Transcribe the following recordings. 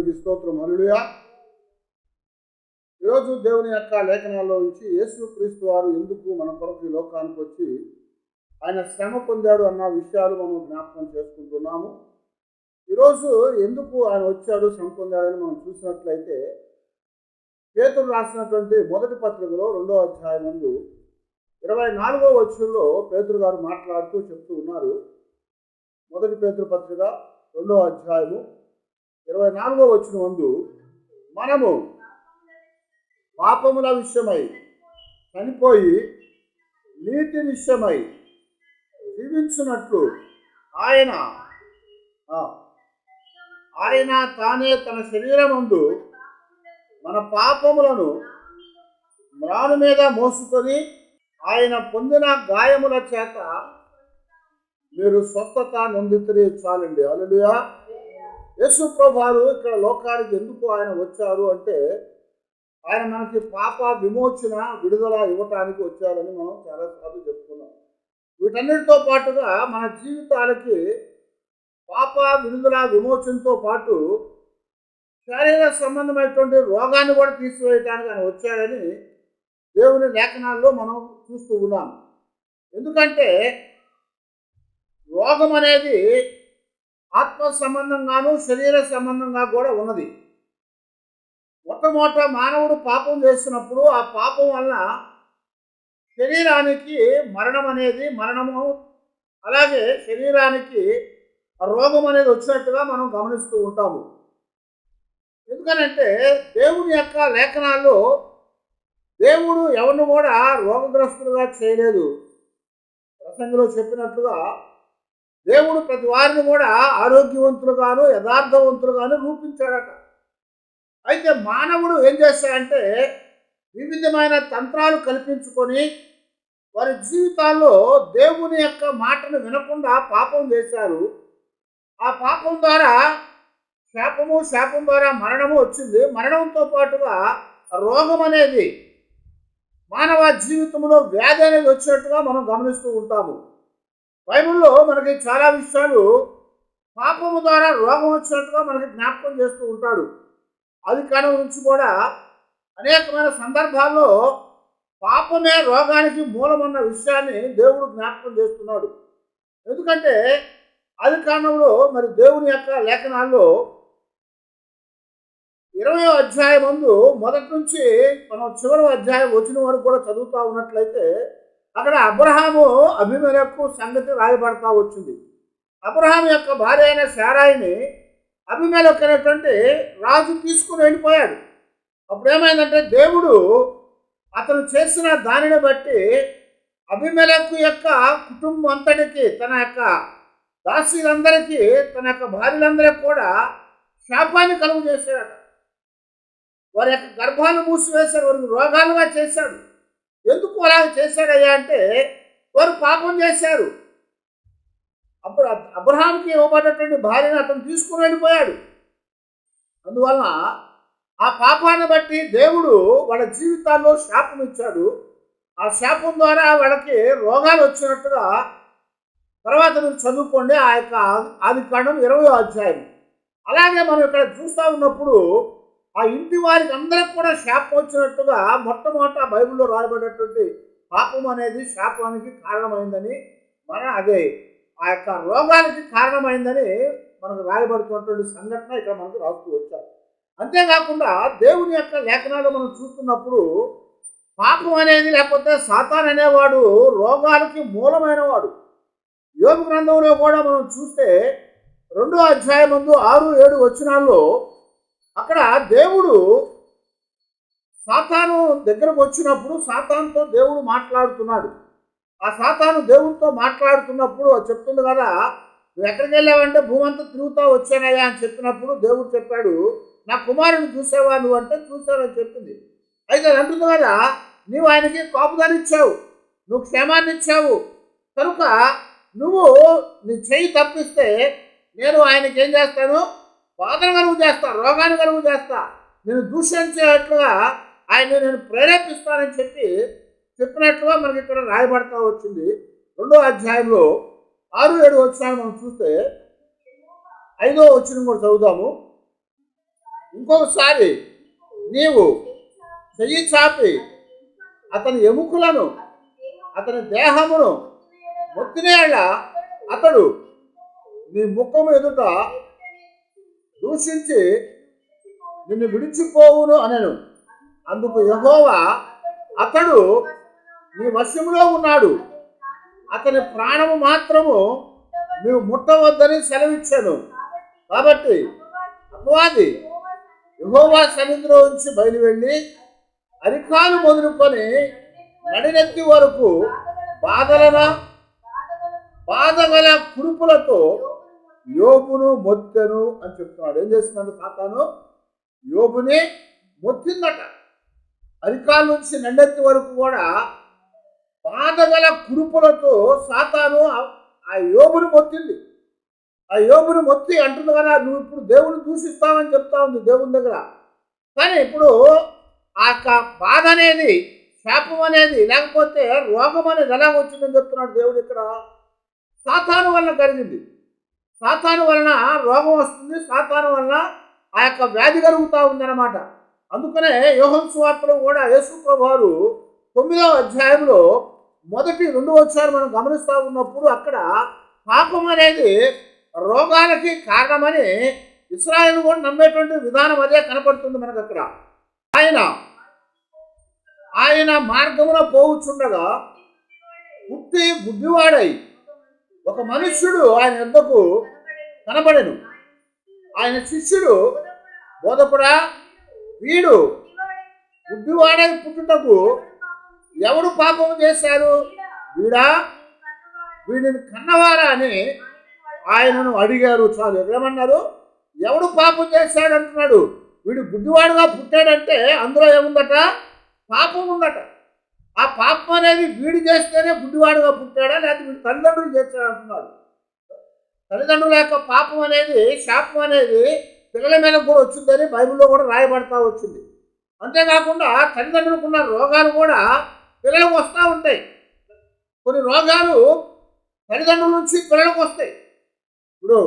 దేవునికి స్తోత్రం. హల్లెలూయా. ఈరోజు దేవుని యొక్క లేఖనాల్లో నుంచి యేసుక్రీస్తు వారు ఎందుకు మన కొరకు ఈ లోకానికి వచ్చి ఆయన శ్రమ పొందాడు అన్న విషయాలు మనం జ్ఞాపకం చేసుకుంటున్నాము. ఈరోజు ఎందుకు ఆయన వచ్చాడు, శ్రమ పొందాడని మనం చూసినట్లయితే పేతురు రాసినటువంటి మొదటి పత్రికలో 2వ అధ్యాయం ముందు 24వ వచనంలో పేతురు గారు మాట్లాడుతూ చెప్తూ ఉన్నారు. మొదటి పేతురు పత్రిక 2వ అధ్యాయము 24వ వచనం ముందు, మనము పాపముల విషయమై చనిపోయి నీతి విషయమై జీవించున్నట్లు ఆయన తానే తన శరీరమందు మన పాపములను మ్రాను మీద మోసుకొని ఆయన పొందిన గాయముల చేత మీరు స్వస్థత నొందితిరి. చాలండి. హల్లెలూయా. యేసు ప్రభువారు ఇక్కడ లోకానికి ఎందుకు ఆయన వచ్చారు అంటే ఆయన మనకి పాప విమోచన విడుదల ఇవ్వటానికి వచ్చారని మనం చాలాసార్లు చెప్పుకున్నాం. వీటన్నిటితో పాటుగా మన జీవితాలకి పాప విడుదల విమోచనతో పాటు శారీర సంబంధమైనటువంటి రోగాన్ని కూడా తీసివేయటానికి ఆయన వచ్చాడని దేవుని లేఖనాల్లో మనం చూస్తూ ఉన్నాం. ఎందుకంటే రోగం అనేది ఆత్మ సంబంధంగాను శరీర సంబంధంగా కూడా ఉన్నది. మొట్టమొదట మానవుడు పాపం చేస్తున్నప్పుడు ఆ పాపం వలన శరీరానికి మరణము, అలాగే శరీరానికి రోగం అనేది వచ్చినట్టుగా మనం గమనిస్తూ ఉంటాము. ఎందుకనంటే దేవుని యొక్క లేఖనాల్లో దేవుడు ఎవరిని కూడా రోగగ్రస్తులుగా చేయలేదు. ప్రసంగిలో చెప్పినట్లుగా దేవుడు ప్రతి వారిని కూడా ఆరోగ్యవంతులుగాను యథార్థవంతులుగాను రూపించాడట. అయితే మానవుడు ఏం చేశాడంటే వివిధమైన తంత్రాలు కల్పించుకొని వారి జీవితాల్లో దేవుని యొక్క మాటను వినకుండా పాపం చేశారు. ఆ పాపం ద్వారా శాపం ద్వారా మరణము వచ్చింది. మరణంతో పాటుగా రోగం అనేది మానవ జీవితంలో వ్యాధి అనేది వచ్చినట్టుగా మనం గమనిస్తూ ఉంటాము. బైబిల్లో మనకి చాలా విషయాలు పాపము ద్వారా రోగం వచ్చినట్టుగా మనకి జ్ఞాపకం చేస్తూ ఉంటాడు. అది కారణం నుంచి కూడా అనేకమైన సందర్భాల్లో పాపమే రోగానికి మూలమన్న విషయాన్ని దేవుడు జ్ఞాపకం చేస్తున్నాడు. ఎందుకంటే అది కారణంలో మరి దేవుని యొక్క లేఖనాల్లో 20వ అధ్యాయం ముందు మొదటి నుంచి మనం చివరి అధ్యాయం వచ్చిన వరకు కూడా చదువుతూ ఉన్నట్లయితే అక్కడ అబ్రహాము అబీమెలెకు సంగతి రాయబడతా వచ్చింది. అబ్రహాం యొక్క భార్య అయిన శారాయిని అబీమెలెకు అనేటువంటి రాజు తీసుకుని వెళ్ళిపోయాడు. అప్పుడు ఏమైందంటే దేవుడు అతను చేసిన దానిని బట్టి అబీమెలెకు యొక్క కుటుంబం అంతటికి, తన యొక్క దాసీలందరికీ, తన యొక్క భార్యలందరికీ కూడా శాపాన్ని కలుగు చేశాడట. వారి యొక్క గర్భాలు మూసివేశాడు, వారికి రోగాలుగా చేశాడు. ఎందుకు అలాగ చేశాడయ్యా అంటే వారు పాపం చేశారు. అప్పుడు అబ్రహాంకి ఇవ్వబడినటువంటి భార్యను అతను తీసుకుని వెళ్ళిపోయాడు. అందువలన ఆ పాపాన్ని బట్టి దేవుడు వాళ్ళ జీవితాల్లో శాపం ఇచ్చాడు. ఆ శాపం ద్వారా వాళ్ళకి రోగాలు వచ్చినట్టుగా తర్వాత మీరు చదువుకోండి ఆ యొక్క ఆదికాండం 20వ అధ్యాయం. అలాగే మనం ఇక్కడ చూస్తూ ఉన్నప్పుడు ఆ ఇంటి వారికి అందరికి కూడా శాపం వచ్చినట్టుగా మొట్టమొదట బైబిల్లో రాయబడినటువంటి పాపం అనేది శాపానికి కారణమైందని అదే ఆ యొక్క రోగానికి కారణమైందని మనకు రాయబడుతున్నటువంటి సంఘటన ఇక్కడ మనకు రాస్తూ వచ్చారు. అంతేకాకుండా దేవుని యొక్క లేఖనాలు మనం చూస్తున్నప్పుడు పాపం అనేది లేకపోతే సాతాన్ అనేవాడు రోగాలకి మూలమైన వాడు. యోబు గ్రంథంలో కూడా మనం చూస్తే 2వ అధ్యాయం ముందు 6-7 వచనాల్లో అక్కడ దేవుడు సాతాను దగ్గరకు వచ్చినప్పుడు సాతానుతో దేవుడు మాట్లాడుతున్నాడు. ఆ సాతాను దేవుడితో మాట్లాడుతున్నప్పుడు చెప్తుంది కదా, నువ్వు ఎక్కడికి వెళ్ళావంటే భూమి అంతా తిరుగుతూ వచ్చానయ్యా అని చెప్పినప్పుడు దేవుడు చెప్పాడు, నా కుమారుని చూసావా నువ్వు అంటే చూశానని చెప్పింది. అయితే అంటుంది కదా, నీవు ఆయనకి కాపుదాన్ని ఇచ్చావు, నువ్వు క్షేమాన్ని ఇచ్చావు కనుక నువ్వు నీ చెయ్యి తప్పిస్తే నేను ఆయనకి ఏం చేస్తాను, బాధను కలుగు చేస్తా, రోగాన్ని కలుగు చేస్తా, నేను దూషించేట్లుగా ఆయన నేను ప్రేరేపిస్తానని చెప్పినట్లుగా మనకి ఇక్కడ రాయబడతా వచ్చింది. 2వ అధ్యాయంలో 6-7 వచనాలు మనం చూస్తే 5వ వచనం కూడా చదువుదాము. ఇంకొకసారి నీవు చెయ్యి చాపి అతని ఎముకలను అతని దేహమును మొత్తినేళ్ళ అతడు నీ ముఖము ఎదుట దూషించి నిన్ను విడిచిపోవును అనెను. అందుకు యెహోవా అతడు నీ వశములో ఉన్నాడు, అతని ప్రాణము మాత్రము నీవు ముట్టవద్దని సెలవిచ్చాను. కాబట్టి అపవాది యెహోవా సన్నిధిలో నుంచి బయలువెళ్ళి అరికాలు మొదలుకొని నడినెత్తి వరకు బాధగల కురుపులతో యోబును మొత్తెను అని చెప్తున్నాడు. ఏం చేస్తున్నాడు? సాతాను యోబుని మొత్తిందట. అరికాల నుంచి నన్నెత్తి వరకు కూడా బాధగల కురుపులతో సాతాను ఆ యోబుని మొత్తింది. ఆ యోబుని మొత్తి అంటుంది కదా, నువ్వు ఇప్పుడు దేవుని దూషిస్తావని చెప్తా ఉంది దేవుని దగ్గర. కానీ ఇప్పుడు ఆ బాధ అనేది, శాపం అనేది, లేకపోతే రోగం అనేది ఎలా వచ్చిందని చెప్తున్నాడు దేవుడు ఇక్కడ. సాతాను వలన కలిగింది. సాతాను వలన రోగం వస్తుంది, సాతాను వలన ఆ యొక్క వ్యాధి కలుగుతూ ఉందన్నమాట. అందుకనే యోహాను సువార్తలో కూడా యేసు ప్రభువారు 9వ అధ్యాయంలో 1-2 వచనాలు మనం గమనిస్తూ ఉన్నప్పుడు అక్కడ పాపం అనేది రోగాలకి కారణమని ఇశ్రాయేలు కూడా నమ్మేటువంటి విధానం అదే కనపడుతుంది మనకు అక్కడ. ఆయన మార్గమున పోవుచుండగా పుట్టి గుడ్డివాడై ఒక మనుష్యుడు ఆయన యొద్దకు కనబడెను. ఆయన శిష్యుడు, బోధకుడా, వీడు గుడ్డివాడై పుట్టుటకు ఎవడు పాపము చేశారు? వీడా, వీడిని కన్నవారా అని ఆయనను అడిగారు. చాలు, ఏమన్నారు? ఎవడు పాపం చేశాడు అంటున్నాడు. వీడు గుడ్డివాడుగా పుట్టాడంటే అందులో ఏముందట? పాపం ఉందట. ఆ పాపం అనేది వీడు చేస్తేనే గుడ్డివాడుగా పుట్టాడా, లేకపోతే వీడు తల్లిదండ్రులు చేస్తాడు అంటున్నాడు. తల్లిదండ్రుల యొక్క పాపం అనేది, శాపం అనేది పిల్లల మీద కూడా వచ్చిందని బైబిల్లో కూడా రాయబడతా వచ్చింది. అంతేకాకుండా తల్లిదండ్రులకున్న రోగాలు కూడా పిల్లలకు వస్తూ ఉంటాయి. కొన్ని రోగాలు తల్లిదండ్రుల నుంచి పిల్లలకు వస్తాయి. ఇప్పుడు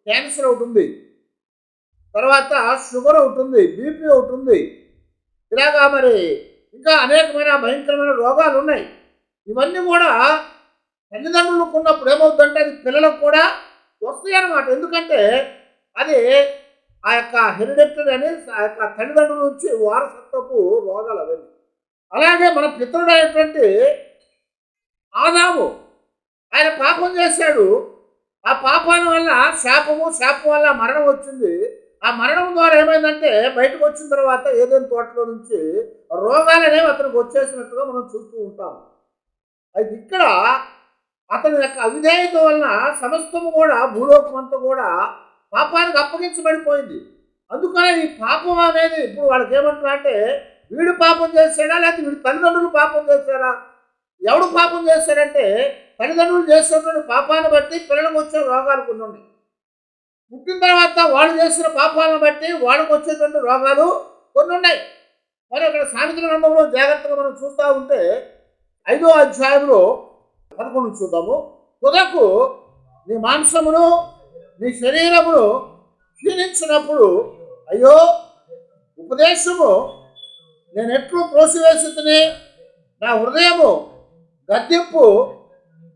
క్యాన్సర్ ఒకటి ఉంది, తర్వాత షుగర్ ఒకటి ఉంది, బీపీ ఒకటి ఉంది, ఇలాగా మరి ఇంకా అనేకమైన భయంకరమైన రోగాలు ఉన్నాయి. ఇవన్నీ కూడా తల్లిదండ్రులకు ఉన్నప్పుడు ఏమవుతుందంటే అది పిల్లలకు కూడా వస్తాయి అన్నమాట. ఎందుకంటే అది ఆ యొక్క హెరిడిటరీ అని ఆ యొక్క తల్లిదండ్రుల నుంచి వారసత్వపు రోగాలు అవన్నీ. అలాగే మన పితరుడైనటువంటి ఆదాము, ఆయన పాపం చేశాడు. ఆ పాపాల వల్ల శాపం వల్ల మరణం వచ్చింది. ఆ మరణం ద్వారా ఏమైందంటే బయటకు వచ్చిన తర్వాత ఏదైనా తోటలో నుంచి రోగాలు అనేవి అతనికి వచ్చేసినట్టుగా మనం చూస్తూ ఉంటాం. అయితే ఇక్కడ అతని యొక్క అవిధేయత వలన సమస్తము కూడా, భూలోకం అంతా కూడా పాపానికి అప్పగించబడిపోయింది. అందుకనే ఈ పాపం అనేది ఇప్పుడు వాళ్ళకి ఏమంటారు అంటే, వీడు పాపం చేశాడా లేకపోతే వీడి తల్లిదండ్రులు పాపం చేశారా? ఎవడు పాపం చేశాడంటే తల్లిదండ్రులు చేసినటువంటి పాపాన్ని బట్టి పిల్లలకు వచ్చే రోగాలు కొన్ని ఉన్నాయి. పుట్టిన తర్వాత వాళ్ళు చేసిన పాపాలను బట్టి వాళ్ళకు వచ్చేటువంటి రోగాలు కొన్ని ఉన్నాయి. మరి అక్కడ సామెతల గ్రంథంలో జాగ్రత్తగా మనం చూస్తూ ఉంటే 5వ అధ్యాయంలో 11 చూద్దాము. తుదకు నీ మాంసమును నీ శరీరమును క్షీణించినప్పుడు అయ్యో ఉపదేశము నేను ఎట్లు త్రోసివేసి, నా హృదయము గద్దెంపు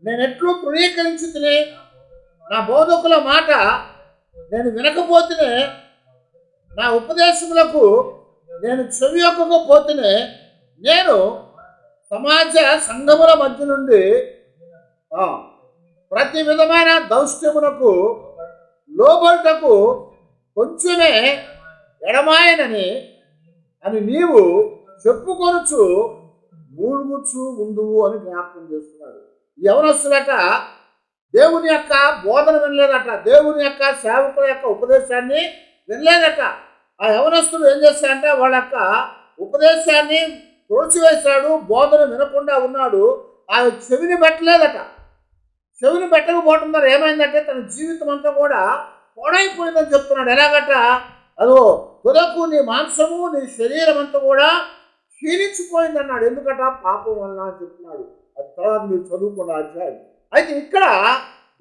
నేను ఎట్లు తృణీకరించి, నా బోధకుల మాట నేను వినకపోతేనే, నా ఉపదేశములకు నేను చెవియొక్కకపోతేనే, నేను సమాజ సంఘముల మధ్య నుండి ప్రతి విధమైన దౌష్ట్యమునకు లోబడుటకు కొంచెమే ఎడమాయనని అని నీవు చెప్పుకొనుచు మూలుగుచ్చు ముందువు అని జ్ఞాపకం చేస్తున్నాడు. యవనస్తులట దేవుని యొక్క బోధన వినలేదట, దేవుని యొక్క సేవకుల యొక్క ఉపదేశాన్ని వినలేదట. ఆ యవనస్తుడు ఏం చేశాడంటే వాళ్ళ యొక్క ఉపదేశాన్ని తోచివేశాడు, బోధన వినకుండా ఉన్నాడు. ఆ చెవిని పెట్టలేదట. చెవిని పెట్టకపోవడం ద్వారా ఏమైందంటే తన జీవితం అంతా కూడా పాడైపోయిందని చెప్తున్నాడు. ఎలాగట? అదో తుదకు నీ మాంసము నీ శరీరం అంతా కూడా క్షీణించిపోయింది అన్నాడు. ఎందుకట? పాపం వలన అని చెప్తున్నాడు. అది తర్వాత మీరు చదువుకున్న అధ్యాయం. అయితే ఇక్కడ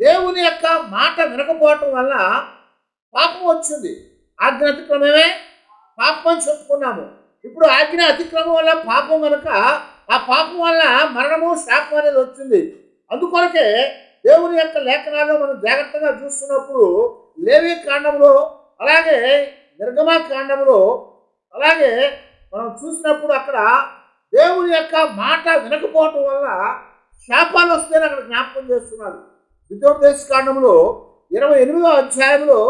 దేవుని యొక్క మాట వినకపోవటం వల్ల పాపం వచ్చింది. ఆజ్ఞాతిక్రమమే పాపం అని చెప్పుకున్నాము. ఇప్పుడు ఆజ్ఞ అతిక్రమం వల్ల పాపం కనుక ఆ పాపం వల్ల మరణము శాపం అనేది వచ్చింది. అందుకొరకే దేవుని యొక్క లేఖనాల్లో మనం జాగ్రత్తగా చూస్తున్నప్పుడు లేవి కాండంలో, అలాగే నిర్గమ కాండంలో, అలాగే మనం చూసినప్పుడు అక్కడ దేవుని యొక్క మాట వినకపోవటం వల్ల శాపాలు వస్తాయని అక్కడ జ్ఞాపకం చేస్తున్నాడు. ద్వితీయోపదేశ కాండంలో 28వ అధ్యాయంలో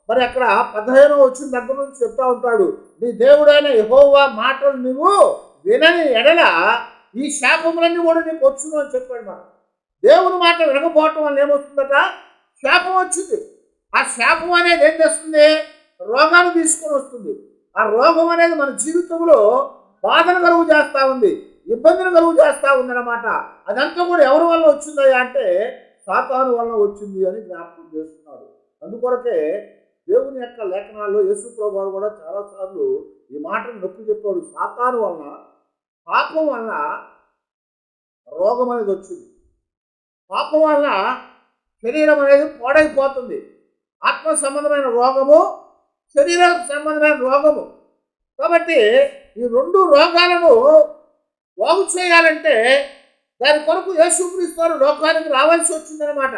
మరి అక్కడ 15వ వచ్చిన దగ్గర నుంచి చెప్తా ఉంటాడు, నీ దేవుడైన యెహోవా మాటలు నువ్వు వినని ఎడల ఈ శాపములన్నీ కూడా నీకు వచ్చును అని చెప్పాడు. మనం దేవుని మాట వినకపోవటం వల్ల ఏమవుతుందట? శాపం వచ్చింది. ఆ శాపం అనేది ఏం చేస్తుంది? రోగాన్ని తీసుకొని వస్తుంది. ఆ రోగం అనేది మన జీవితంలో బాధను కలుగు చేస్తూ ఉంది, ఇబ్బందిని కలుగు చేస్తూ ఉంది అన్నమాట. అదంతా కూడా ఎవరి వల్ల వచ్చిందయ్యా అంటే సాతాను వల్ల వచ్చింది అని జ్ఞాపకం చేస్తున్నాడు. అందుకొరకే దేవుని యొక్క లేఖనాల్లో యేసు ప్రభువు కూడా చాలాసార్లు ఈ మాటను నొక్కి చెప్పాడు. సాతాను వలన, పాపం వలన రోగం అనేది వచ్చింది. పాపం వలన శరీరం అనేది పాడైపోతుంది. ఆత్మ సంబంధమైన రోగము, శరీర సంబంధమైన రోగము. కాబట్టి ఈ రెండు రోగాలను బాగు చేయాలంటే దాని కొరకు యేసుక్రీస్తు వారు లోకానికి రావాల్సి వచ్చిందనమాట.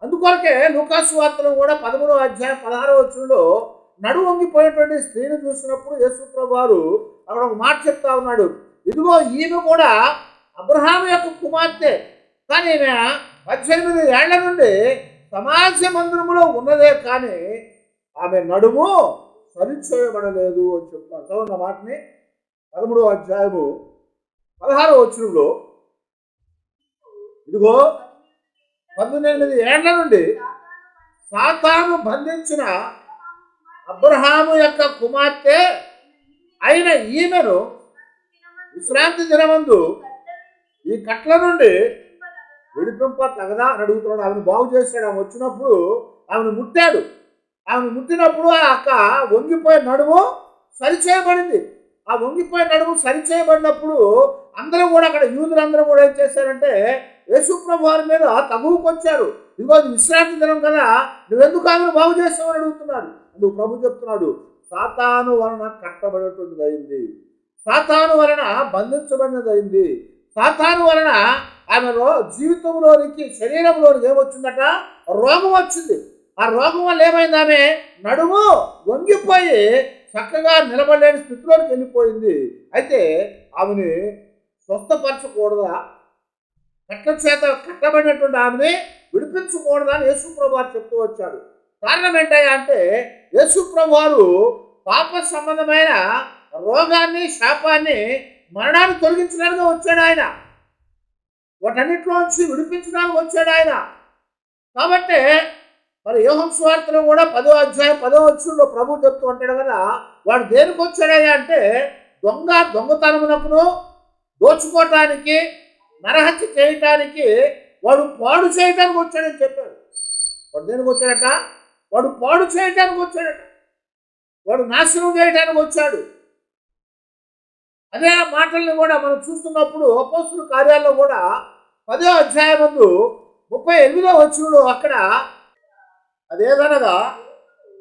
అందుకొరకే లూకాసు వార్తలో కూడా 13వ అధ్యాయం 16వ వచనంలో నడుము వంగిపోయినటువంటి స్త్రీని చూసినప్పుడు యేసు ప్రభువు వారు అక్కడ ఒక మాట చెప్తా ఉన్నాడు, ఇదిగో ఈమె కూడా అబ్రహాము యొక్క కుమార్తె, కానీ ఈమె 18 ఏళ్ల నుండి సమాజ మందిరములో ఉన్నదే కానీ ఆమె నడుము సరిచేయబడలేదు అని చెప్తున్నాడు. చదవండి మాటని. 13వ అధ్యాయము 16వ వచనంలో, ఇదిగో 18 ఏళ్ల నుండి సాతాను బంధించిన అబ్రహాము యొక్క కుమార్తె అయిన ఈమెను విశ్రాంతి దినమందు ఈ కట్ల నుండి విడిపింప తగదా అని అడుగుతున్నాడు. ఆమెను బాగు చేశాడు. ఆమె వచ్చినప్పుడు ఆమెను ముట్టాడు. ఆమెను ముట్టినప్పుడు ఆ అక్క వంగిపోయే నడుము సరిచేయబడింది. ఆ వంగిపోయే నడుము సరిచేయబడినప్పుడు అందరూ కూడా అక్కడ యూదులందరూ కూడా ఏం చేశారంటే యేసు ప్రభు వారి మీద తగువుకు వచ్చారు. ఇదిగో అది విశ్రాంతి దినం కదా, నువ్వెందుకు ఆమెను బాగు చేస్తావని అడుగుతున్నాడు. అందుకు ప్రభు చెప్తున్నాడు, సాతాను వలన కట్టబడినటువంటిది అయింది, సాతాను వలన బంధించబడినది అయింది, సాతాను వలన ఆమెలో జీవితంలోనికి, శరీరంలోనికి ఏమొచ్చిందట? రోగం వచ్చింది. ఆ రోగం వల్ల ఏమైంది? ఆమె నడుము వంగిపోయి చక్కగా నిలబడలేని స్థితిలోకి వెళ్ళిపోయింది. అయితే ఆమెని స్వస్థపరచకూడదా? కట్ల చేత కట్టబడినటువంటి ఆమెని విడిపించకూడదా అని యేసు ప్రభు వారు చెప్తూ వచ్చాడు. కారణం ఏంటయ్యా అంటే యేసు ప్రభు వారు పాప సంబంధమైన రోగాన్ని, శాపాన్ని, మరణాన్ని తొలగించడానికి వచ్చాడు ఆయన. వాటన్నిటిలోంచి విడిపించడానికి వచ్చాడు ఆయన. కాబట్టి మరి యోహాను సువార్తలో కూడా 10వ అధ్యాయం 10వ వచనంలో ప్రభు చెప్తూ ఉంటాడు కదా, వాడు దేనికి వచ్చాడయ్యా అంటే దొంగతనమునకును, దోచుకోవటానికి, నరహత్య చేయటానికి, వాడు పాడు చేయటానికి వచ్చాడని చెప్పాడు. వాడు దేనికి వచ్చాడట? వాడు పాడు చేయటానికి వచ్చాడట. వాడు నాశనం చేయటానికి వచ్చాడు. అదే మాటల్ని కూడా మనం చూస్తున్నప్పుడు అపోస్తలుల కార్యాల్లో కూడా 10వ అధ్యాయం ముందు 38వ వచనంలో అక్కడ అదేదనగా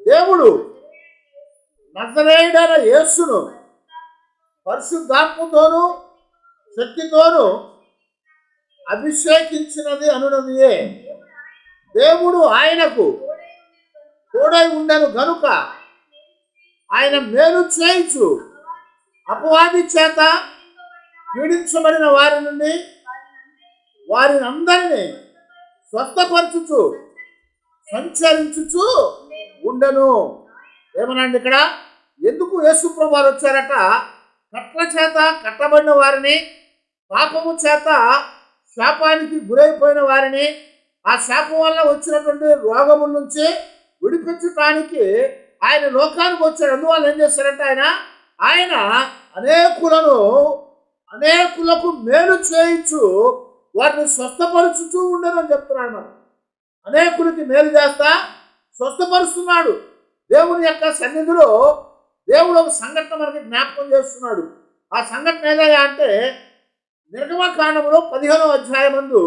దేవుడు నజరేయుడైన యేసును పరిశుద్ధాత్మతోనూ శక్తితోనూ అభిషేకించినది అనునదియే. దేవుడు ఆయనకు తోడై ఉండను గనుక ఆయన మేలు చేయించు అపవాది చేత పీడించబడిన వారి నుండి వారిని అందరినీ స్వస్థపరచుచు సంచరించుచు ఉండను. ఏమనండి ఇక్కడ? ఎందుకు యేసు ప్రభువు వారు వచ్చారట? కట్ల చేత కట్టబడిన వారిని, పాపము చేత శాపానికి గురైపోయిన వారిని, ఆ శాపం వల్ల వచ్చినటువంటి రోగముల నుంచి విడిపించడానికి ఆయన లోకానికి వచ్చాడు. అందువల్ల ఏం చేశారంటే ఆయన అనేకులకు మేలు చేయించు వారిని స్వస్థపరుచుతూ ఉండను అని చెప్తున్నాడు. మనం అనేకులకి మేలు చేస్తా స్వస్థపరుస్తున్నాడు. దేవుని యొక్క సన్నిధిలో దేవుడు ఒక సంఘటన మనకి జ్ఞాపకం చేస్తున్నాడు. ఆ సంఘటన ఏదయ్యా అంటే నిర్గమకాండములో 15వ అధ్యాయం నందు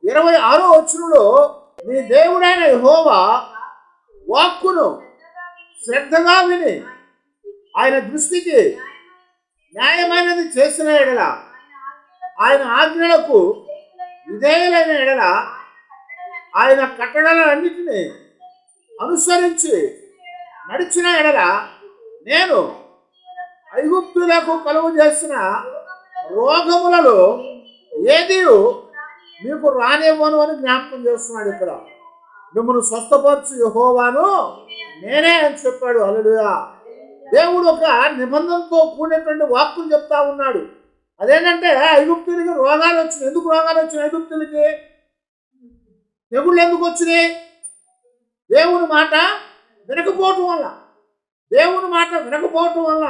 26వ వచనంలో, నీ దేవుడైన యెహోవా వాక్కును శ్రద్ధగా విని ఆయన దృష్టికి న్యాయమైనది చేసిన ఎడల, ఆయన ఆజ్ఞలకు విధేయులైన ఎడల, ఆయన కట్టడలన్నిటినీ అనుసరించి నడిచిన ఎడల, నేను ఐగుప్తులకు కలుగు చేసిన రోగములలో ఏది మీకు రానివ్వను అని జ్ఞాపకం చేస్తున్నాడు. ఇక్కడ మిమ్మల్ని స్వస్థపరచు యెహోవాను నేనే అని చెప్పాడు. హల్లెలూయా. దేవుడు ఒక నిబంధనతో కూడినటువంటి వాక్కులు చెప్తా ఉన్నాడు. అదేంటంటే ఐగుప్తులకి రోగాలు వచ్చినాయి. ఎందుకు రోగాలు వచ్చినాయి? ఐగుప్తులకి తెగుళ్ళు ఎందుకు వచ్చినాయి? దేవుని మాట వినకపోవటం వల్ల. దేవుని మాట వినకపోవటం వల్ల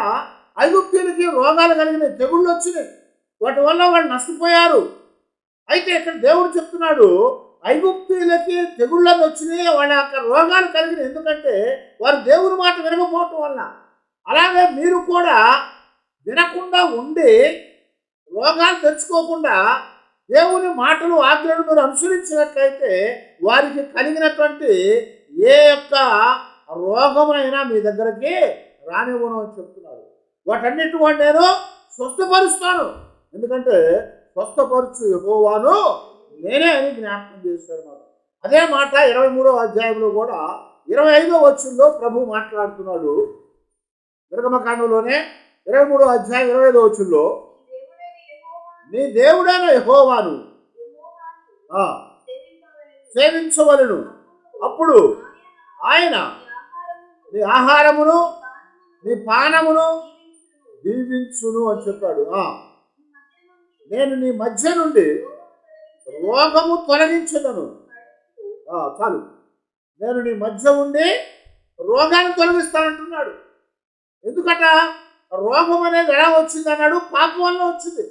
ఐగుప్తులకి రోగాలు కలిగినాయి, తెగుళ్ళు వచ్చినాయి. వాటి వల్ల వాళ్ళు నష్టపోయారు. అయితే ఇక్కడ దేవుడు చెప్తున్నాడు, ఐగుప్తులకి తెగుళ్ళని వచ్చినాయి, వాళ్ళ యొక్క రోగాలు కలిగినాయి. ఎందుకంటే వారు దేవుని మాట వినకపోవటం వల్ల. అలాగే మీరు కూడా వినకుండా ఉండి రోగాలు తెచ్చుకోకుండా దేవుని మాటలు ఆజ్ఞలను మీరు అనుసరించినట్లయితే వారికి కలిగినటువంటి ఏ యొక్క రోగమైనా మీ దగ్గరికి రానివ్వను అని చెప్తున్నారు. వాటన్నిటి వాడు నేను స్వస్థపరుస్తాను. ఎందుకంటే స్వస్థపరచు యెహోవాను నేనే అని జ్ఞాపకం చేశారు మాట. అదే మాట 23వ అధ్యాయంలో కూడా 25వ వచనంలో ప్రభు మాట్లాడుతున్నాడు. నిర్గమకాండంలోనే 23వ అధ్యాయం 25వ వచనంలో, నీ దేవుడైన యెహోవాను సేవించవలెను, అప్పుడు ఆయన నీ ఆహారమును నీ పానమును దీవించును అని చెప్పాడు. నేను నీ మధ్య నుండి రోగము తొలగించదను. చాలు, నేను నీ మధ్య ఉండి రోగాన్ని తొలగిస్తానంటున్నాడు. ఎందుకట రోగం అనేది ఎలా వచ్చింది అన్నాడు? పాపం వల్ల వచ్చింది.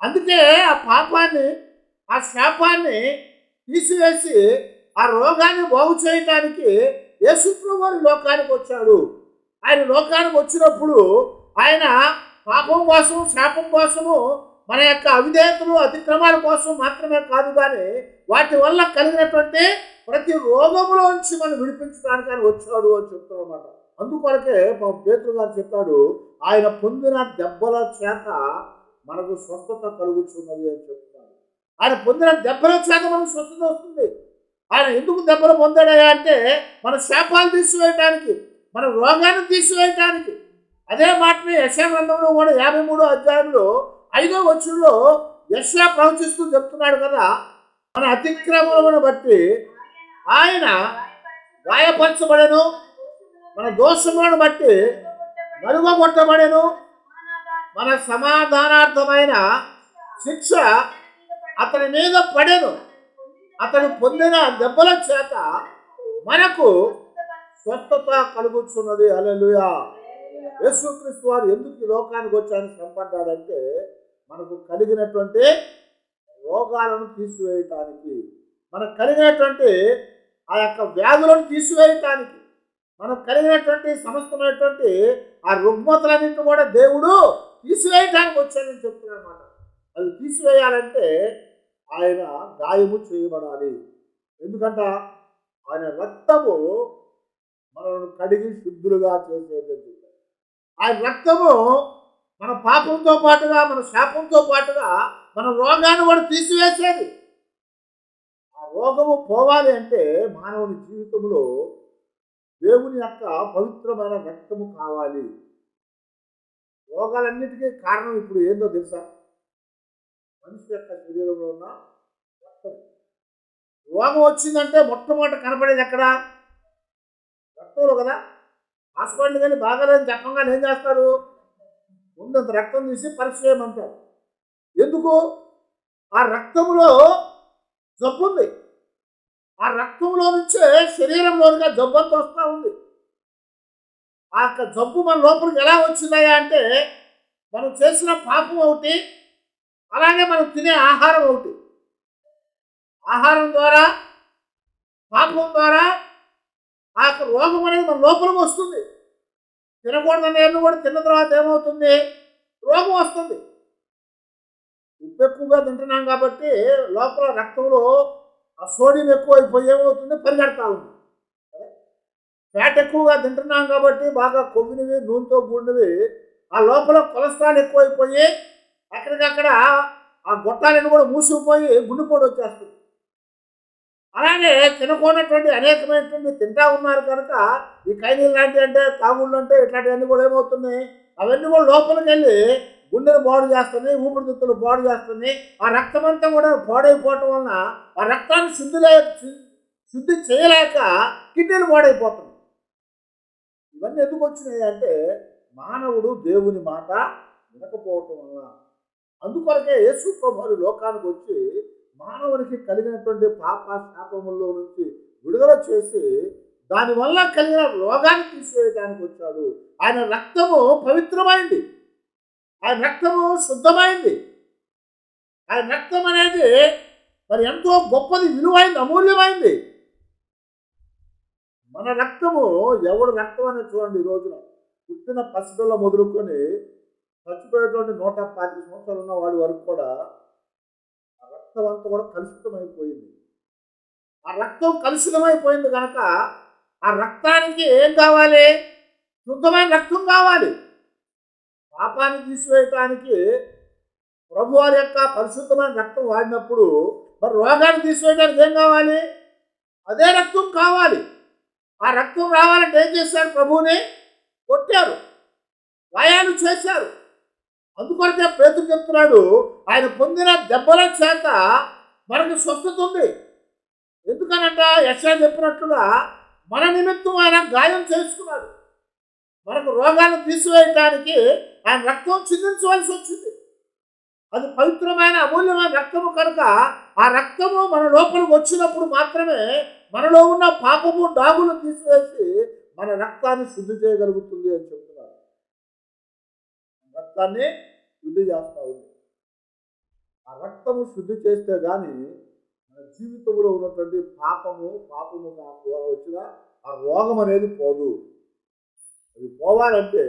అందుకే ఆ పాపాన్ని, ఆ శాపాన్ని తీసివేసి ఆ రోగాన్ని బాగు చేయటానికి యేసుప్రభువు వారు లోకానికి వచ్చాడు. ఆయన లోకానికి వచ్చినప్పుడు ఆయన పాపం కోసం, శాపం కోసము, మన యొక్క అవిధేయతలు, అతిక్రమాల కోసం మాత్రమే కాదు, కానీ వాటి వల్ల కలిగినటువంటి ప్రతి రోగములోంచి మనం విడిపించడానికి ఆయన వచ్చాడు అని చెప్తున్నమాట. అందుకొరకే పేతురు గారు చెప్పాడు, ఆయన పొందిన దెబ్బల చేత మనకు స్వస్థత కలుగుతున్నది అని చెప్తున్నాడు. ఆయన పొందిన దెబ్బల చేత మనకు స్వస్థత వస్తుంది. ఆయన ఎందుకు దెబ్బలు పొందాడయా అంటే మన శాపాలు తీసివేయటానికి, మన రోగాన్ని తీసివేయటానికి. అదే మాటని యెషయా గ్రంథంలో కూడా 53వ అధ్యాయంలో 5వ వచనంలో యెషయా ప్రవచిస్తూ చెప్తున్నాడు కదా, మన అతిక్రమములను బట్టి ఆయన గాయపరచబడెను, మన దోషములను బట్టి నలుగగొట్టబడెను, మన సమాధానార్థమైన శిక్ష అతని మీద పడెను, అతను పొందిన దెబ్బల చేత మనకు స్వస్థత కలుగుతున్నది. హల్లెలూయా. యేసుక్రీస్తు వారు ఎందుకు ఈ లోకానికి వచ్చారని శ్రమపడ్డాడంటే మనకు కలిగినటువంటి రోగాలను తీసివేయటానికి, మనకు కలిగినటువంటి ఆ యొక్క వ్యాధులను తీసివేయటానికి, మనకు కలిగినటువంటి సమస్తమైనటువంటి ఆ రుగ్మతలన్నింటినీ కూడా దేవుడు తీసివేయటానికి వచ్చానని చెప్తున్నారన్నమాట. అవి తీసివేయాలంటే ఆయన గాయము చేయబడాలి. ఎందుకంట ఆయన రక్తము మనల్ని కడిగి శుద్ధులుగా చేసేది. ఆయన రక్తము మన పాపంతో పాటుగా, మన శాపంతో పాటుగా మన రోగాన్ని కూడా తీసివేసేది. ఆ రోగము పోవాలి అంటే మానవుని జీవితంలో దేవుని యొక్క పవిత్రమైన రక్తము కావాలి. రోగాలన్నిటికీ కారణం ఇప్పుడు ఏందో తెలుసా? మనిషి యొక్క శరీరంలో ఉన్న రక్తం. రోగం వచ్చిందంటే మొట్టమొదట కనపడేది ఎక్కడ? రక్తంలో కదా. హాస్పిటల్కి వెళ్ళి బాగాలేని చెప్పంగానే ఏం చేస్తారు? ముందంత రక్తం తీసి పరీక్ష చేయమంటారు. ఎందుకు? ఆ రక్తంలో జబ్బు ఉంది. ఆ రక్తంలో నుంచే శరీరంలోనిగా జబ్బు అంతా వస్తూ ఉంది. ఆ యొక్క జబ్బు మన లోపలికి ఎలా వచ్చిందయ్యా అంటే మనం చేసిన పాపం ఒకటి, అలాగే మనం తినే ఆహారం ఒకటి. ఆహారం ద్వారా, పాపం ద్వారా ఆ యొక్క రోగం అనేది మన లోపలికి వస్తుంది. తినకూడదని ఏమో కూడా తిన్న తర్వాత ఏమవుతుంది? రోగం వస్తుంది. ఉప్పు ఎక్కువగా తింటున్నాం కాబట్టి లోపల రక్తంలో ఆ సోడియం ఎక్కువైపోయి ఏమవుతుంది? పరిగెడతా ఉంది. ఫ్యాట్ ఎక్కువగా తింటున్నాం కాబట్టి బాగా కొవ్వినవి నూనెతో కూడినవి ఆ లోపల కొలెస్ట్రాల్ ఎక్కువైపోయి అక్కడికక్కడ ఆ గొట్టాలను కూడా మూసుకుపోయి గుండెపోటు వచ్చేస్తుంది. అలాగే తినకూడనటువంటి అనేకమైనటువంటి తింటా ఉన్నారు కనుక ఈ కైనీళ్ళు లాంటివి అంటే తాగుళ్ళు అంటే ఇట్లాంటివన్నీ కూడా ఏమవుతున్నాయి, అవన్నీ కూడా లోపలికి వెళ్ళి గుండెను బాడు చేస్తున్నాయి, ఊపిరితిత్తులు బాడు చేస్తున్నాయి. ఆ రక్తం అంతా కూడా పాడైపోవటం వలన ఆ రక్తాన్ని శుద్ధి చేయలేక కిడ్నీలు పాడైపోతున్నాయి. ఇవన్నీ ఎందుకు వచ్చినాయి అంటే మానవుడు దేవుని మాట వినకపోవటం వలన. అందుకొరకే యేసు ప్రభువు లోకానికి వచ్చి మానవునికి కలిగినటువంటి పాప శాపముల్లో నుంచి విడుదల చేసి దానివల్ల కలిగిన రోగాన్ని తీసివేయడానికి వచ్చాడు. ఆయన రక్తము పవిత్రమైంది, ఆయన రక్తము శుద్ధమైంది. ఆయన రక్తం అనేది మరి ఎంతో గొప్పది, విలువైంది, అమూల్యమైంది. మన రక్తము ఎవడు రక్తం అనేది చూడండి. ఈ రోజున పుట్టిన పసిపిల్ల మొదలుకొని చచ్చిపోయేటువంటి 125 సంవత్సరాలు ఉన్న వాడి వరకు కూడా ఆ రక్తం అంతా కూడా కలుషితమైపోయింది. ఆ రక్తం కలుషితమైపోయింది కనుక ఆ రక్తానికి ఏం కావాలి? శుద్ధమైన రక్తం కావాలి. పాపాన్ని తీసివేయటానికి ప్రభు వారి యొక్క పరిశుద్ధమైన రక్తం వాడినప్పుడు మరి రోగాన్ని తీసివేయడానికి ఏం కావాలి? అదే రక్తం కావాలి. ఆ రక్తం రావాలంటే ఏం చేశారు? ప్రభువుని కొట్టారు, గాయాలు చేశారు. అందుకొరకే పేతురు చెప్తున్నాడు, ఆయన పొందిన దెబ్బల చేత మనకు స్వస్థత ఉంది. ఎందుకనంట యెషయా చెప్పినట్లుగా మన నిమిత్తం ఆయన గాయం చేసుకున్నాడు. మనకు రోగాలను తీసివేయడానికి ఆయన రక్తం చిందించవలసి వచ్చింది. అది పవిత్రమైన అమూల్యమైన రక్తము కనుక ఆ రక్తము మన లోపలికి వచ్చినప్పుడు మాత్రమే మనలో ఉన్న పాపము డాగులు తీసివేసి మన రక్తాన్ని శుద్ధి చేయగలుగుతుంది అని చెప్తున్నారు. రక్తాన్ని శుద్ధి చేస్తూ ఉంది. ఆ రక్తము శుద్ధి చేస్తే కానీ మన జీవితంలో ఉన్నటువంటి పాపము ద్వారా వచ్చిన ఆ రోగం అనేది పోదు. అది పోవాలంటే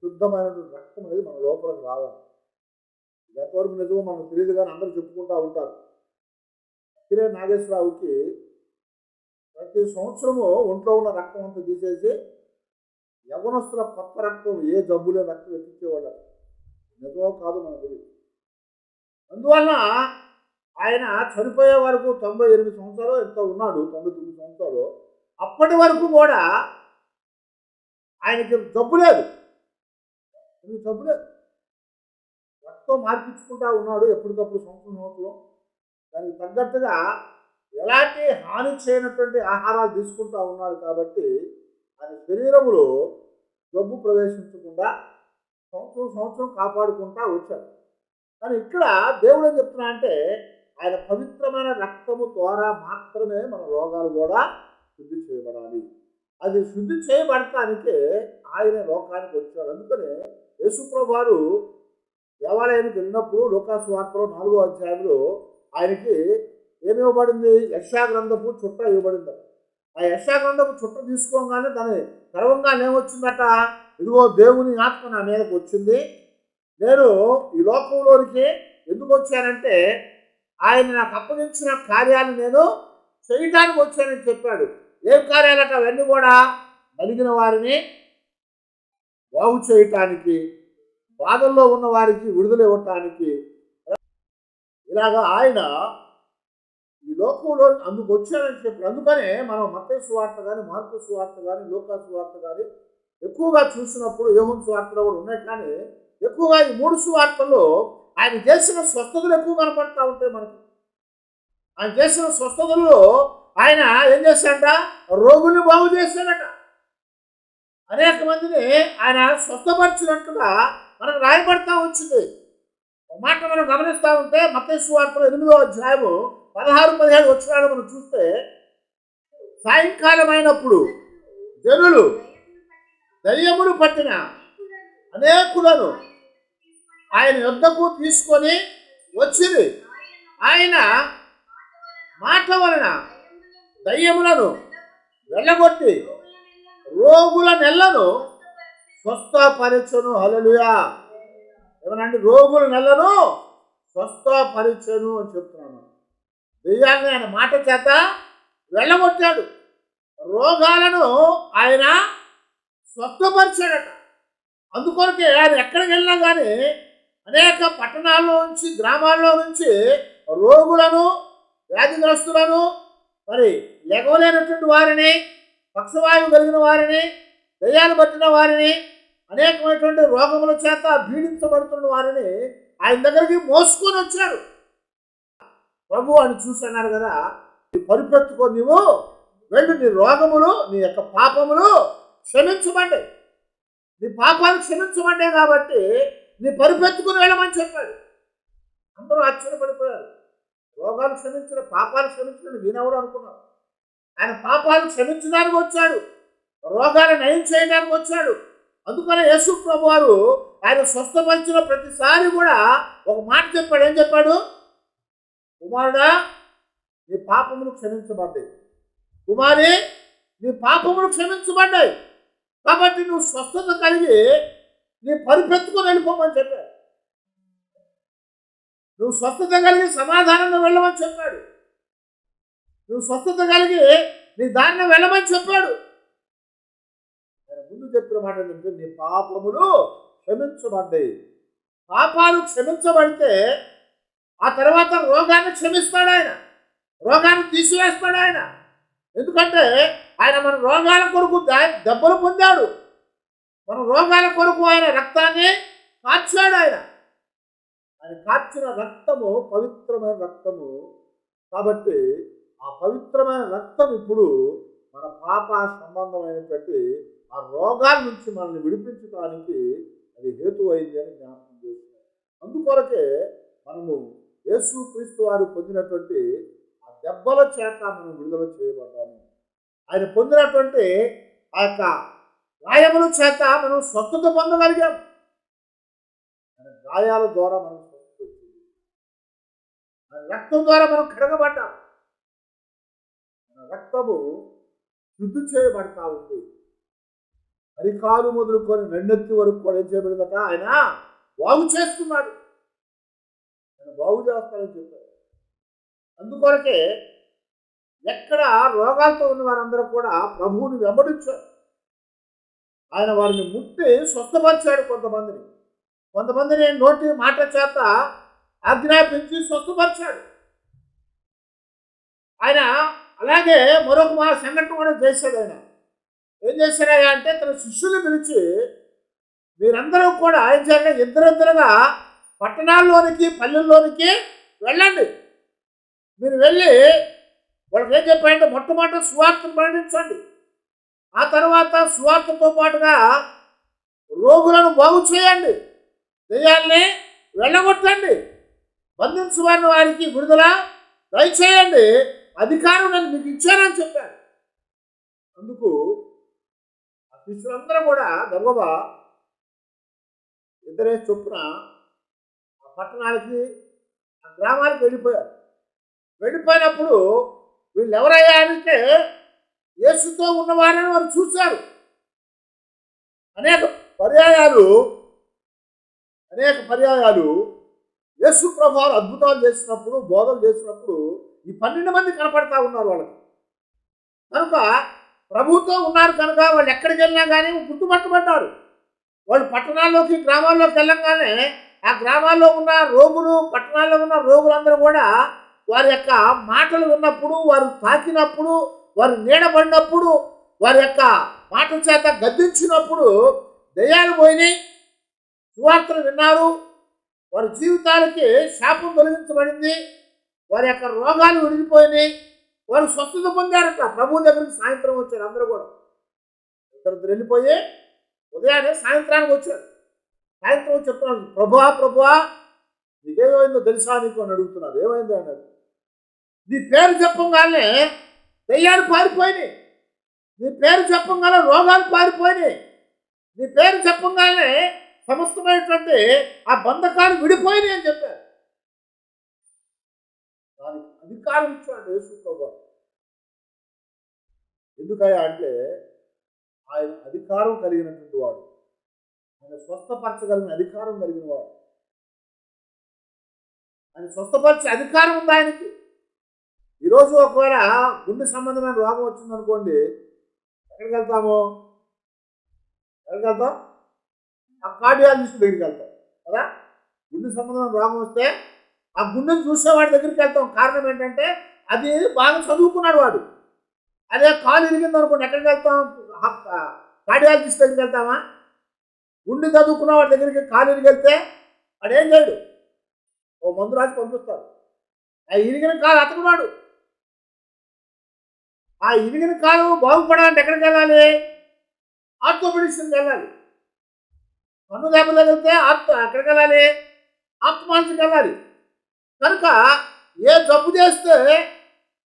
శుద్ధమైనటువంటి రక్తం అనేది మన లోపలికి రావాలి. ఎంతవరకు నిజమో మనకు తెలియదు కానీ అందరూ చెప్పుకుంటూ ఉంటారు. అక్కినే నాగేశ్వరరావుకి ప్రతి సంవత్సరము ఒంట్లో ఉన్న రక్తం అంతా తీసేసి యవనస్తుల కొత్త రక్తం, ఏ జబ్బులే రక్తం ఎక్కించేవాళ్ళు. నిజమో కాదు మనకు తెలియదు. అందువలన ఆయన చనిపోయే వరకు 98 సంవత్సరాలు ఎంత ఉన్నాడు, 99 సంవత్సరాలు. అప్పటి వరకు కూడా ఆయనకి జబ్బు లేదు. రక్తం మార్పించుకుంటా ఉన్నాడు ఎప్పటికప్పుడు, సంవత్సరం. దానికి తగ్గట్టుగా ఎలాంటి హాని చేయనటువంటి ఆహారాలు తీసుకుంటా ఉన్నాడు కాబట్టి ఆయన శరీరములో జబ్బు ప్రవేశించకుండా సంవత్సరం కాపాడుకుంటా వచ్చాడు. కానీ ఇక్కడ దేవుడు ఏం చెప్తున్నా అంటే ఆయన పవిత్రమైన రక్తము ద్వారా మాత్రమే మన రోగాలు కూడా శుద్ధి చేయబడాలి. అది శుద్ధి చేయబడటానికే ఆయన లోకానికి వచ్చాడు. అందుకనే యేసుప్రభువు వారు దేవాలయానికి వెళ్ళినప్పుడు లూకాసు వార్తలో 4వ అధ్యాయంలో ఆయనకి ఏమి ఇవ్వబడింది? యెషయా గ్రంథపు చుట్ట ఇవ్వబడింది. ఆ యెషయా గ్రంథపు చుట్ట తీసుకోగానే దాని గర్వంగానే ఏమొచ్చిందట? ఇదిగో దేవుని ఆత్మ నా మీదకి వచ్చింది, నేను ఈ లోకంలోనికి ఎందుకు వచ్చానంటే ఆయన నాకు అప్పగించిన కార్యాలు నేను చేయటానికి వచ్చానని చెప్పాడు. ఏం కార్యాలట? అవన్నీ కూడా నలిగిన వారిని బాగు చేయటానికి, బాధల్లో ఉన్న వారికి విడుదల ఇవ్వటానికి. ఇలాగా ఆయన ఈ లోకంలో అందుకు వచ్చానని చెప్పాడు. అందుకనే మనం మత్తయి సువార్త కానీ, మార్కు సువార్త కానీ, లూకా సువార్త కానీ ఎక్కువగా చూసినప్పుడు, యోహాను సువార్తలో కూడా ఉన్నాయి. కానీ ఎక్కువగా ఈ 3 సువార్తల్లో ఆయన చేసిన స్వస్థతలు ఎక్కువ కనపడతా ఉంటాయి మనకి. ఆయన చేసిన స్వస్థతల్లో ఆయన ఏం చేశాడట? రోగుల్ని బాగు చేశాడట. అనేక మందిని ఆయన స్వస్థపరిచినట్టుగా మనకు రాయబడతా వచ్చింది. ఒక మాట మనం గమనిస్తూ ఉంటే మత్తయి సువార్తలో 8వ అధ్యాయము 16-17 వచనాలు మనం చూస్తే, సాయంకాలం అయినప్పుడు జనులు దయ్యములు పట్టిన అనేకులను ఆయన యొద్దకు తీసుకొని వచ్చింది. ఆయన మాట వలన దయ్యములను వెళ్ళగొట్టి రోగుల నెలను స్వస్థపరచును. హల్లెలూయా. ఏమనండి? రోగుల నెలను స్వస్థపరచును అని చెప్తున్నాను. దెయ్యాన్ని ఆయన మాట చేత వెళ్ళగొట్టాడు. రోగాలను ఆయన స్వస్థపరిచాడట. అందుకొరకే ఆయన ఎక్కడికి వెళ్ళినా కానీ అనేక పట్టణాల్లో నుంచి గ్రామాల్లో నుంచి రోగులను, వ్యాధిగ్రస్తులను, మరి ఎగవలేనటువంటి వారిని, పక్షవాయువు కలిగిన వారిని, దయ్యాలు పట్టిన వారిని, అనేకమైనటువంటి రోగముల చేత పీడించబడుతున్న వారిని ఆయన దగ్గరికి మోసుకొని వచ్చారు. ప్రభు అని చూసి అన్నారు కదా, పరిపెత్తుకో, నీవు వెళ్ళు, నీ రోగములు, నీ యొక్క పాపములు క్షమించమండి, నీ పాపాలు క్షమించమండే కాబట్టి నీ పరిపెత్తుకుని వెళ్ళమని చెప్పాడు. అందరూ ఆశ్చర్యపడిపోయారు. రోగాలు క్షమించడం, పాపాలు క్షమించడం ఈయనవుడు అనుకున్నారు. ఆయన పాపాలు క్షమించడానికి వచ్చాడు, రోగాలు నయం చేయడానికి వచ్చాడు. అందుకనే యేసు ప్రభు వారు ఆయన స్వస్థపరిచిన ప్రతిసారి కూడా ఒక మాట చెప్పాడు. ఏం చెప్పాడు? కుమారుడా, నీ పాపములు క్షమించబడ్డాయి, కుమారి నీ పాపములు క్షమించబడ్డాయి, కాబట్టి నువ్వు స్వస్థత కలిగి నీ పరిపెత్తుకొని వెళ్ళిపోమని చెప్పాడు. నువ్వు స్వస్థత కలిగి సమాధానంగా వెళ్ళమని చెప్పాడు. నువ్వు స్వస్థత కలిగి నీ దారిని వెళ్ళమని చెప్పాడు. ముందు చెప్పిన మాట ఏంటంటే, నీ పాపములు క్షమించబడ్డాయి. పాపాలు క్షమించబడితే ఆ తర్వాత రోగాన్ని క్షమిస్తాడు ఆయన, రోగాన్ని తీసివేస్తాడు ఆయన. ఎందుకంటే ఆయన మన రోగాల కొరకు దెబ్బలు పొందాడు, మన రోగాల కొరకు ఆయన రక్తాన్ని కార్చాడు. ఆయన కార్చిన రక్తము పవిత్రమైన రక్తము. కాబట్టి ఆ పవిత్రమైన రక్తం ఇప్పుడు మన పాప సంబంధమైనటువంటి ఆ రోగాల నుంచి మనల్ని విడిపించడానికి అది హేతు అయింది అని జ్ఞాపకం చేస్తున్నారు. అందుకొరకే మనము యేసుక్రీస్తు వారు పొందినటువంటి ఆ దెబ్బల చేత మనం విడుదల చేయబడ్డాము. ఆయన పొందినటువంటి ఆ యొక్క గాయముల చేత మనం స్వస్థత పొందగలిగాం. ఆయన గాయాల ద్వారా మనం స్వస్థత వచ్చింది, ఆయన రక్తం ద్వారా మనం కడగబడ్డాం. మన రక్తము శుద్ధి చేయబడతా ఉంది. అరికాలు మొదలుకొని నన్నెత్తి వరకు కూడా ఏం చేయబడిందట, ఆయన బాగు చేస్తున్నాడు, ఆయన బాగు చేస్తాడని చెప్పారు. అందుకొరకే ఎక్కడ రోగాలతో ఉన్న వారందరూ కూడా ప్రభువుని వెంబడించారు. ఆయన వారిని ముట్టి స్వస్థపరిచాడు. కొంతమందిని నోటి మాట చేత ఆజ్ఞాపించి స్వస్థపరిచాడు. ఆయన అలాగే మరొక సంఘటన కూడా చేశాడు. ఆయన ఏం చేశాడయ్యా అంటే, తన శిష్యులు పిలిచి, మీరందరూ కూడా ఏం చేయాలి, ఇద్దరిద్దరుగా పట్టణాల్లోనికి, పల్లెల్లోనికి వెళ్ళండి. మీరు వెళ్ళి వాళ్ళకి ఏం చెప్పారంటే, మొట్టమొదటి సువార్తను ప్రకటించండి. ఆ తర్వాత సువార్తతో పాటుగా రోగులను బాగు చేయండి, దెయ్యాల్ని వెళ్ళగొట్టండి, బంధించు వారికి విడుదల దయచేయండి, అధికారం నేను మీకు ఇచ్చానని చెప్పారు. అందుకు ఆ శిష్యులందరూ కూడా గబగబా ఇద్దరే చొప్పున ఆ పట్టణాలకి, ఆ గ్రామాలకు వెళ్ళిపోయారు. వెళ్ళిపోయినప్పుడు వీళ్ళు ఎవరయ్యా అంటే, యేసుతో ఉన్నవారని వారు చూశారు. అనేక పర్యాయాలు యేసు ప్రభువారు అద్భుతాలు చేసినప్పుడు, బోధలు చేసినప్పుడు ఈ 12 మంది కనపడతా ఉన్నారు వాళ్ళకి. కనుక ప్రభుతో ఉన్నారు కనుక వాళ్ళు ఎక్కడికి వెళ్ళినా కానీ గుర్తుపట్టబడ్డారు. వాళ్ళు పట్టణాల్లోకి, గ్రామాల్లోకి వెళ్ళంగానే ఆ గ్రామాల్లో ఉన్న రోగులు, పట్టణాల్లో ఉన్న రోగులందరూ కూడా వారి యొక్క మాటలు విన్నప్పుడు, వారు తాకినప్పుడు, వారు నీడబడినప్పుడు, వారి యొక్క మాటల చేత గద్దించినప్పుడు దయ్యాలు పోయినాయి, సువార్తలు విన్నారు, వారి జీవితాలకి శాపం తొలగించబడింది, వారి యొక్క రోగాలు విడిగిపోయినాయి, వారు స్వస్థత పొందారట. ప్రభు దగ్గరికి సాయంత్రం వచ్చారు అందరూ కూడా. ఇద్దరు వెళ్ళిపోయి ఉదయాన్నే సాయంత్రానికి వచ్చారు. సాయంత్రం చెప్తున్నారు, ప్రభువా నీకేమైందో తెలుసా నీకు అని అడుగుతున్నారు. ఏమైందో అన్నారు. నీ పేరు చెప్పంగానే దయ్యాలు పారిపోయినాయి, నీ పేరు చెప్పంగానే రోగాలు పారిపోయినాయి, నీ పేరు చెప్పంగానే సమస్తమైనటువంటి ఆ బంధకాలు విడిపోయినాయి అని చెప్పారు. దానికి అధికారం ఇచ్చాడు యేసు ప్రభువు. ఎందుకయ్యా అంటే, ఆయన అధికారం కలిగినటువంటి వాడు, ఆయన స్వస్థపరచగలిగిన అధికారం కలిగిన వాడు. ఆయన స్వస్థపరిచే అధికారం ఉంది ఆయనకి. ఈరోజు ఒకవేళ గుండె సంబంధమైన రోగం వచ్చిందనుకోండి, ఎక్కడికి వెళ్తాము? ఎక్కడికి వెళ్తాం? ఆ కార్డియాలజిస్ట్ దగ్గరికి వెళ్తాం కదా. గుండె సంబంధమైన రోగం వస్తే ఆ గుండెను చూసేవాడి దగ్గరికి వెళ్తాం. కారణం ఏంటంటే అది బాగా చదువుకున్నాడు వాడు. అదే కాలు ఇరిగింది అనుకోండి, ఎక్కడికి వెళ్తాం? కార్డియాలజిస్ట్ దగ్గరికి వెళ్తామా? గుండె చదువుకున్న వాడి దగ్గరికి కాలు ఇరిగితే వాడేం చేయడు, ఓ మందు రాసి పంపిస్తాడు. ఆ ఇరిగిన కాలు అతకున్నాడు. ఆ ఇరిగిన కాలు బాగుపడాలంటే ఎక్కడికి వెళ్ళాలి? ఆర్థోపెడిక్స్కి వెళ్ళాలి. కన్ను దెబ్బలు వెళ్తే ఎక్కడికి వెళ్ళాలి? ఆప్తమాలజిస్ట్కి వెళ్ళాలి. కనుక ఏ జబ్బు చేస్తే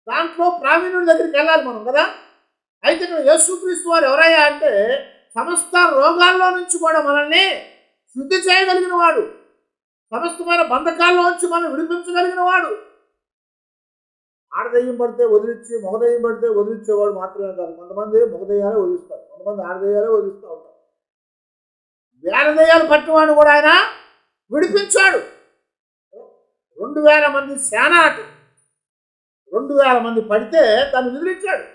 దాంట్లో ప్రావీణ్యుడి దగ్గరికి వెళ్ళాలి మనం కదా. అయితే ఇక్కడ యేసుక్రీస్తు వారు ఎవరయ్యా అంటే సమస్త రోగాల్లో నుంచి కూడా మనల్ని శుద్ధి చేయగలిగిన వాడు, సమస్తమైన బంధకాల్లో నుంచి మనం విడిపించగలిగిన వాడు. ఆడదయ్యం పడితే వదిలించి మగదయ్యం పడితే వదిలించేవాడు మాత్రమే కాదు, కొంతమంది మగదయ్యాలే వదిలిస్తారు, కొంతమంది ఆడదయ్యాలే వదిలిస్తూ ఉంటారు. వేల దయ్యాలు పట్టినవాడిని కూడా ఆయన విడిపించాడు. 2000 మంది సేన అట, 2000 మంది పడితే దాన్ని విదిలించాడు.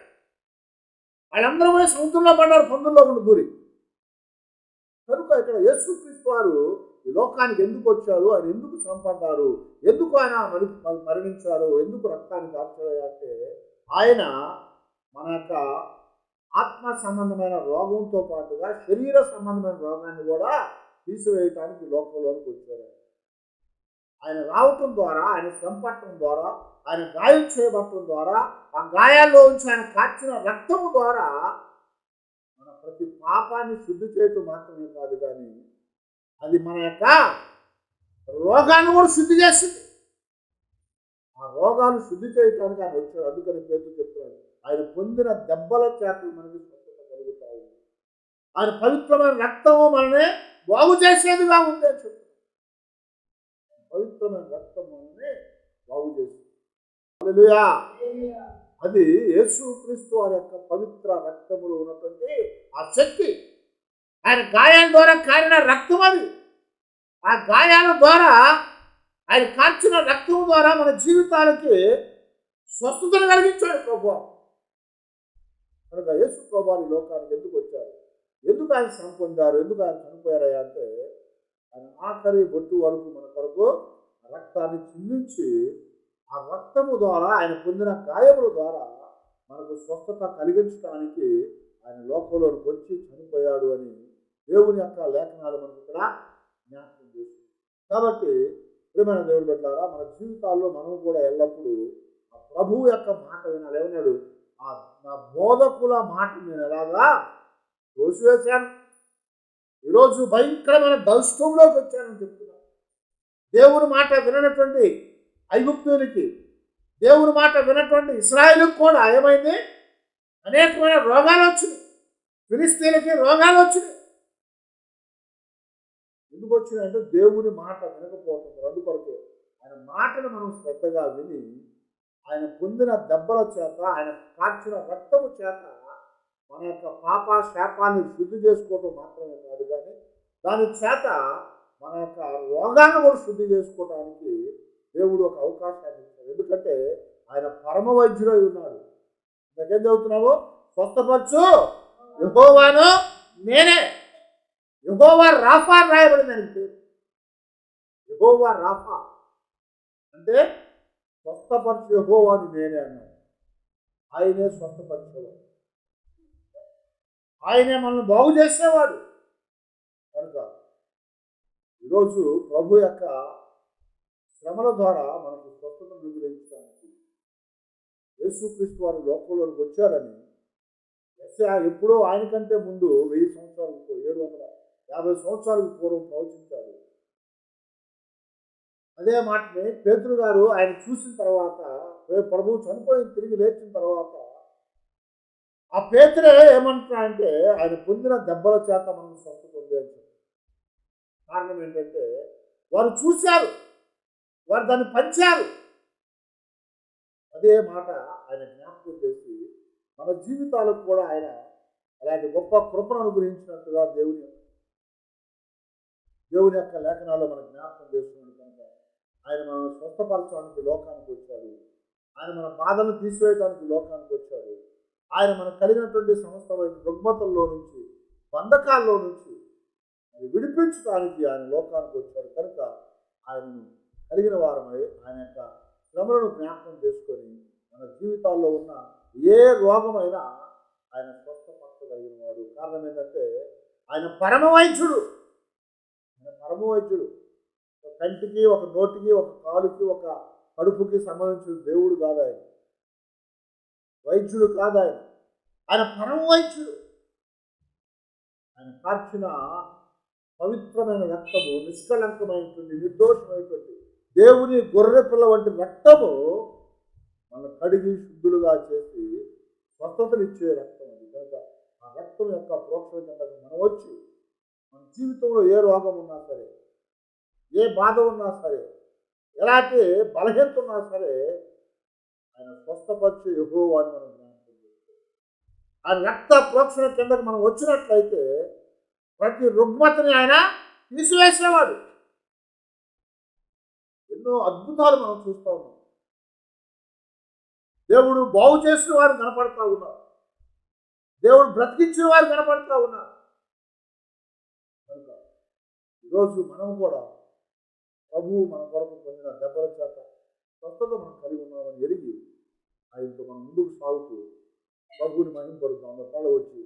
వాళ్ళందరూ పోయి సముద్రంలో పడ్డారు, పందుల్లో ఉండి దూరి. కనుక ఇక్కడ యేసుక్రీస్తు వారు ఈ లోకానికి ఎందుకు వచ్చారు, ఆయన ఎందుకు శ్రమపడ్డారు, ఎందుకు ఆయన మరణించారు, ఎందుకు రక్తాన్ని కార్చారు అంటే ఆయన మన యొక్క ఆత్మ సంబంధమైన రోగంతో పాటుగా శరీర సంబంధమైన రోగాన్ని కూడా తీసివేయటానికి లోకంలోనికి వచ్చారు. ఆయన రావటం ద్వారా, ఆయన శ్రమపడటం ద్వారా, ఆయన గాయం చేయబడటం ద్వారా, ఆ గాయాల్లో ఉంచి ఆయన కార్చిన రక్తము ద్వారా మన ప్రతి పాపాన్ని శుద్ధి చేయటం మాత్రమే కాదు, కానీ అది మన యొక్క రోగాన్ని కూడా శుద్ధి చేస్తుంది. ఆ రోగాలు శుద్ధి చేయటానికి ఆయన వచ్చాడు. అందుకని పేతురు చెప్తున్నాడు, ఆయన పొందిన దెబ్బల చేత మనకి స్వస్థత కలుగుతాయి, ఆయన పవిత్రమైన రక్తము మనల్ని బాగు చేసేదిగా ఉంది అని చెప్తున్నాడు. పవిత్రమైన రక్తం మనల్ని బాగు చేస్తుంది. హల్లెలూయా. అది యేసుక్రీస్తు వారి యొక్క పవిత్ర రక్తములో ఉన్నటువంటి ఆ శక్తి. ఆయన గాయాల ద్వారా కారిన రక్తం అది. ఆ గాయాల ద్వారా, ఆయన కార్చిన రక్తం ద్వారా మన జీవితాలకి స్వస్థతను కలిగించాడు ప్రభువు. కనుక యేసు ప్రభువు ఈ లోకానికి ఎందుకు వచ్చారు, ఎందుకు ఆయన శ్రమ పొందారు, ఎందుకు ఆయన చనిపోయారయ్యా అంటే ఆయన ఆఖరి బొట్టు వరకు మన కొరకు రక్తాన్ని చిందించి ఆ రక్తము ద్వారా, ఆయన పొందిన గాయముల ద్వారా మనకు స్వస్థత కలిగించడానికి ఆయన లోకంలోకి వచ్చి చనిపోయాడు అని దేవుని యొక్క లేఖనాలు మనకు ఇక్కడ జ్ఞాపకం చేస్తుంది. కాబట్టి ప్రియమైన దేవుని బిడ్డలారా, మన జీవితాల్లో మనం కూడా ఎల్లప్పుడూ ఆ ప్రభువు యొక్క మాట వినాలి. ఏమన్నాడు? నా బోధకుల మాట నేను ఎలాగా తోసివేశాను, ఈరోజు భయంకరమైన దౌష్టంలోకి వచ్చానని చెప్తున్నాను. దేవుని మాట వినటువంటి ఐగుప్తునికి, దేవుని మాట వినటువంటి ఇశ్రాయేలుకు కూడా ఏమైంది? అనేకమైన రోగాలు వచ్చినాయి. ఫిలిస్తీన్లకి రోగాలు వచ్చినాయి. ఎందుకు వచ్చినాయంటే దేవుని మాట వినకపోతుంది. అందుకొరకు ఆయన మాటను మనం శ్రద్ధగా విని, ఆయన పొందిన దెబ్బల చేత, ఆయన కార్చిన రక్తము చేత మన యొక్క పాప శాపాన్ని శుద్ధి చేసుకోవటం మాత్రమే కాదు, కానీ దాని చేత మన యొక్క రోగాన్ని కూడా శుద్ధి చేసుకోవడానికి దేవుడు ఒక అవకాశాన్ని ఇచ్చాడు. ఎందుకంటే ఆయన పరమ వైద్యుడై ఉన్నాడు. ఇంకేం చదువుతున్నావు? స్వస్థపరచు యెహోవాను నేనే. యెహోవా రాఫా రాయబడింది అని పేరు. యెహోవా రాఫా అంటే స్వస్థపరచు యెహోవాను నేనే అన్నాడు. ఆయనే స్వస్థపరిచేవాడు, ఆయనే మనల్ని బాగు చేసేవాడు. కనుక ఈరోజు ప్రభు యొక్క శ్రమల ద్వారా మనకు స్వస్థతను అనుగ్రహించడానికి యేసుక్రీస్తు వారు లోకంలోకి వచ్చారని ఎప్పుడో ఆయన కంటే ముందు 1000 సంవత్సరాలకు 750 సంవత్సరాలకు పూర్వం ప్రవచించాడు. అదే మాటని పేతురు గారు ఆయన చూసిన తర్వాత, ప్రభువు చనిపోయి తిరిగి లేచిన తర్వాత ఆ పేతురే ఏమంటున్నాడంటే ఆయన పొందిన దెబ్బల చేత మనం స్వస్థత ఉంది అని చెప్పి. కారణం ఏంటంటే వారు చూశారు, వారు దాన్ని పంచారు. అదే మాట ఆయన జ్ఞాపకం చేసి మన జీవితాలకు కూడా ఆయన అలాంటి గొప్ప కృపను అనుగ్రహించినట్టుగా దేవుని యొక్క లేఖనాల్లో మన జ్ఞాపకం చేస్తున్నాడు. కనుక ఆయన మనల్ని స్వస్థపరచడానికి లోకానికి వచ్చాడు. ఆయన మన బాధలను తీసివేయడానికి లోకానికి వచ్చాడు. ఆయన మనకు కలిగినటువంటి సమస్తమైన రుగ్మతల్లో నుంచి, బంధకాల్లో నుంచి మరి విడిపించడానికి ఆయన లోకానికి వచ్చాడు కనుక ఆయనను కలిగిన వారమై ఆయన యొక్క శ్రమలను జ్ఞాపకం చేసుకొని మన జీవితాల్లో ఉన్న ఏ రోగమైనా ఆయన స్వస్థపరచగలిగిన వాడు. కారణం ఏంటంటే ఆయన పరమవైద్యుడు. ఆయన పరమవైద్యుడు. ఒక కంటికి, ఒక నోటికి, ఒక కాలుకి, ఒక కడుపుకి సంబంధించిన దేవుడు కాదు ఆయన, వైద్యుడు కాదు ఆయన. ఆయన పరమవైద్యుడు. ఆయన కార్చిన పవిత్రమైన రక్తము, నిష్కలంకమైనటువంటి, నిర్దోషమైనటువంటి దేవుని గొర్రె పిల్ల వంటి రక్తము మన కడిగి శుద్ధులుగా చేసి స్వస్థతనిచ్చే రక్తం అది. కనుక ఆ రక్తం యొక్క ప్రోక్షణ కిందకు మనం వచ్చి మన జీవితంలో ఏ రోగం ఉన్నా సరే, ఏ బాధ ఉన్నా సరే, ఎలాంటి బలహీనత ఉన్నా సరే ఆయన స్వస్థపరిచే యెహోవా అని మనం జ్ఞాపకం చేసుకోవాలి. ఆ రక్త ప్రోక్షణ కిందకు మనం వచ్చినట్లయితే ప్రతి రుగ్మతని ఆయన తీసివేసేవాడు. ఎన్నో అద్భుతాలు మనం చూస్తూ ఉన్నాం. దేవుడు బాగు చేసిన వారు కనపడతా ఉన్నారు. దేవుడు బ్రతికించిన వారు కనపడతా ఉన్నారు. కనుక ఈరోజు మనం కూడా ప్రభువు మన కొరకు పొందిన దెబ్బల చేత స్వస్థత మనం కలిగి ఉన్నామని ఎరిగి ఆయనతో మనం ముందుకు సాగుతూ ప్రభువుని మహింపరుద్దాం. తల వచ్చి